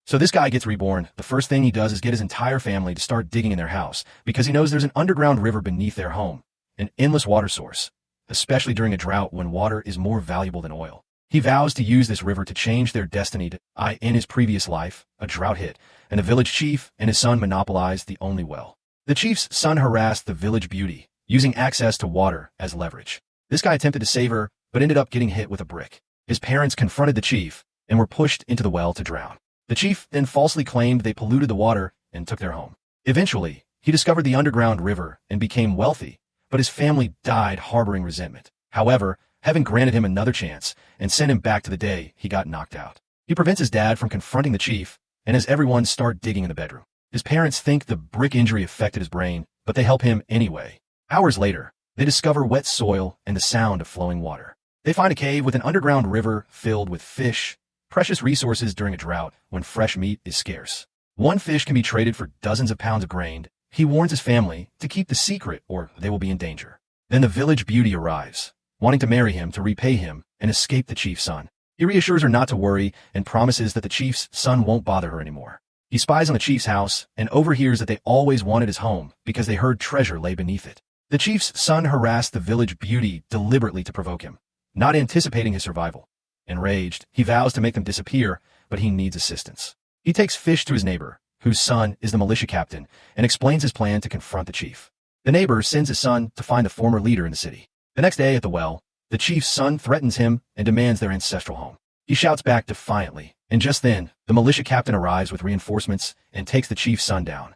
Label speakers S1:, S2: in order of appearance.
S1: So this guy gets reborn. The first thing he does is get his entire family to start digging in their house because he knows there's an underground river beneath their home, an endless water source, especially during a drought when water is more valuable than oil. He vows to use this river to change their destiny. In his previous life, a drought hit, and the village chief and his son monopolized the only well. The chief's son harassed the village beauty, using access to water as leverage. This guy attempted to save her, but ended up getting hit with a brick. His parents confronted the chief and were pushed into the well to drown. The chief then falsely claimed they polluted the water and took their home. Eventually, he discovered the underground river and became wealthy, but his family died harboring resentment. However, heaven granted him another chance and sent him back to the day he got knocked out. He prevents his dad from confronting the chief and has everyone start digging in the bedroom. His parents think the brick injury affected his brain, but they help him anyway. Hours later, they discover wet soil and the sound of flowing water. They find a cave with an underground river filled with fish, precious resources during a drought when fresh meat is scarce. One fish can be traded for dozens of pounds of grain. He warns his family to keep the secret or they will be in danger. Then the village beauty arrives, wanting to marry him to repay him and escape the chief's son. He reassures her not to worry and promises that the chief's son won't bother her anymore. He spies on the chief's house and overhears that they always wanted his home because they heard treasure lay beneath it. The chief's son harassed the village beauty deliberately to provoke him, not anticipating his survival. Enraged, he vows to make them disappear, but he needs assistance. He takes fish to his neighbor, whose son is the militia captain, and explains his plan to confront the chief. The neighbor sends his son to find the former leader in the city. The next day at the well, the chief's son threatens him and demands their ancestral home. He shouts back defiantly, and just then, the militia captain arrives with reinforcements and takes the chief's son down.